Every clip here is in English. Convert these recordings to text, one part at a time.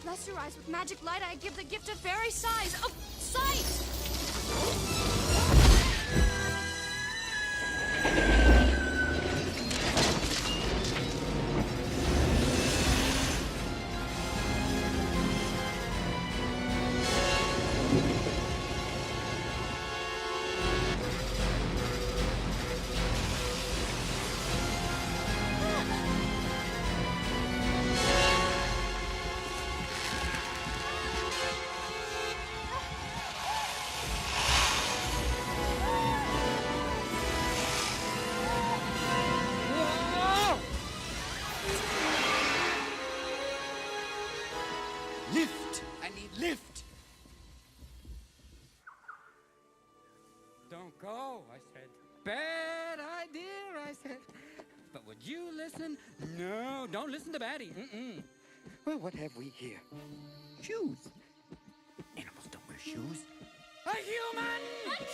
Bless your eyes with magic light, I give the gift of fairy size of sight! Lift! I need lift! Don't go, I said. Bad idea, I said. But would you listen? No, don't listen to Batty. Well, what have we here? Shoes. Animals don't wear shoes. A human! A tree!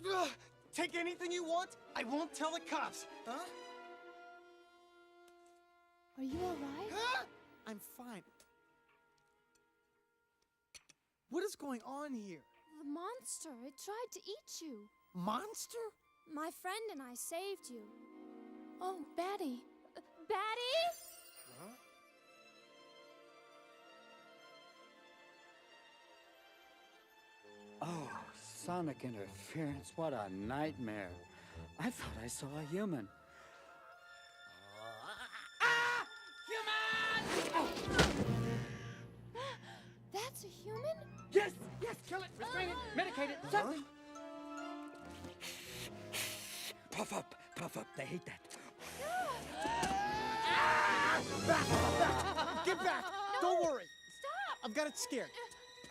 Oh! Take anything you want. I won't tell the cops. Huh? Are you alright? Huh? I'm fine. What is going on here? The monster, it tried to eat you. Monster? My friend and I saved you. Oh, Batty. Batty? Huh? Oh, sonic interference, what a nightmare. I thought I saw a human. Ah! Human! That's a human? Yes, kill it, restrain it, medicate it, something. Puff up, they hate that. Back! Get back! Don't worry. Stop! I've got it scared.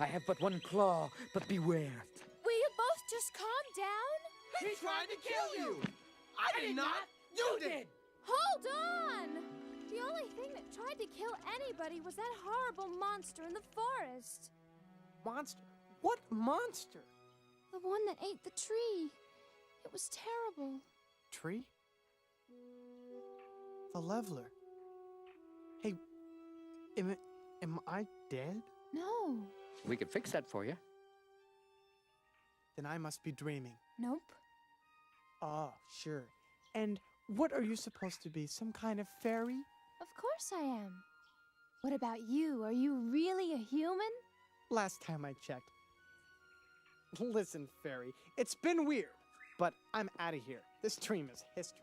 I have but one claw, but beware. Will you both just calm down? He tried to kill you! I did not! You did! Hold on! The only thing that tried to kill anybody was that horrible monster in the forest. Monster? What monster? The one that ate the tree. It was terrible. Tree? The leveler. Hey, am I dead? No. We could fix that for you. Then I must be dreaming. Nope. Oh, sure. And what are you supposed to be? Some kind of fairy? Of course I am. What about you? Are you really a human? Last time I checked. Listen, fairy, it's been weird, but I'm out of here. This dream is history.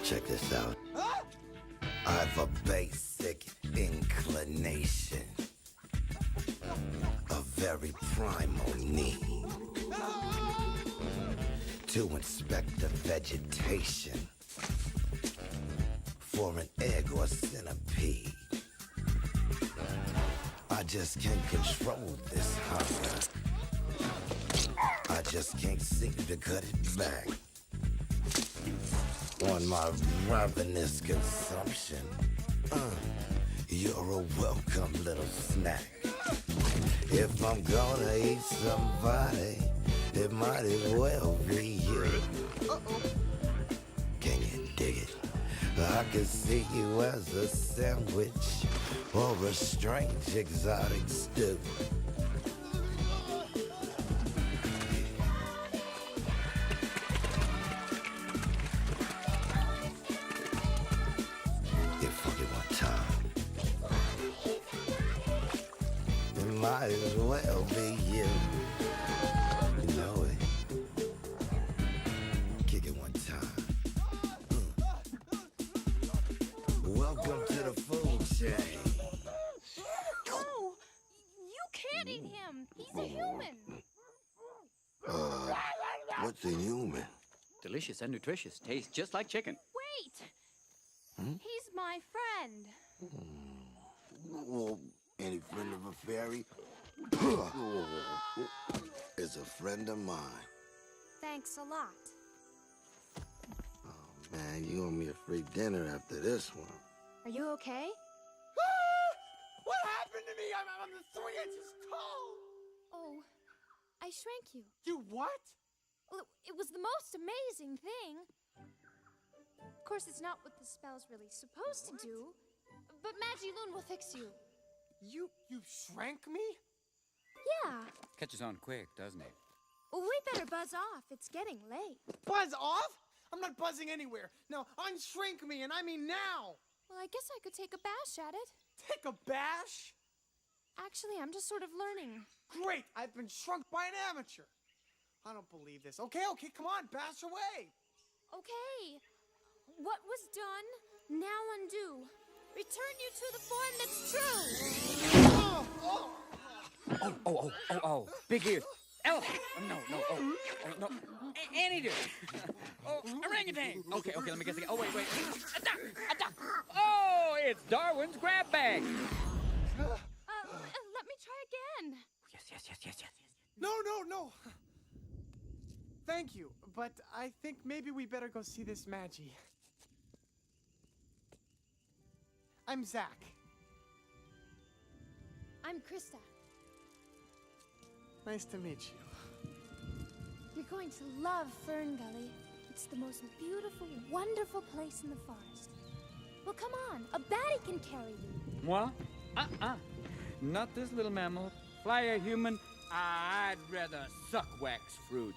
Check this out. I've a basic inclination, a very primal need to inspect the vegetation for an egg or centipede. I just can't control this hunger. I just can't seem to cut it back. On my ravenous consumption, you're a welcome little snack. If I'm gonna eat somebody, it might as well be you. Can you dig it? I could see you as a sandwich or a strange exotic stew. If only one time, it might as well be you. You know it. Kick it one time. Welcome to the food chain. No! You can't eat him! He's a human! What's a human? Delicious and nutritious. Tastes just like chicken. Wait! He's my friend. Oh, any friend of a fairy? Is a friend of mine. Thanks a lot. Oh, man, you owe me a free dinner after this one. Are you okay? What happened to me? I'm 3 inches tall. Oh, I shrank you. You what? Well, it was the most amazing thing. Of course, it's not what the spell's really supposed to do, but Magiloon will fix you. You shrank me? Yeah. Catches on quick, doesn't it? Well, we better buzz off. It's getting late. Buzz off? I'm not buzzing anywhere. No, unshrink me, and I mean now. Well, I guess I could take a bash at it. Take a bash? Actually, I'm just sort of learning. Great, I've been shrunk by an amateur. I don't believe this. Okay, come on, bash away. Okay. What was done, now undo. Return you to the form that's true. Oh. Big ears. Elf. No. No. Annie do. Orangutan. Okay, let me guess again. Oh, wait. A duck. Oh, it's Darwin's grab bag. Let me try again. Yes. No. Thank you, but I think maybe we better go see this Magi. I'm Zak. I'm Crysta. Nice to meet you. You're going to love Ferngully. It's the most beautiful, wonderful place in the forest. Well, come on. A baddie can carry you. Moi? Not this little mammal. Fly a human. I'd rather suck wax fruit.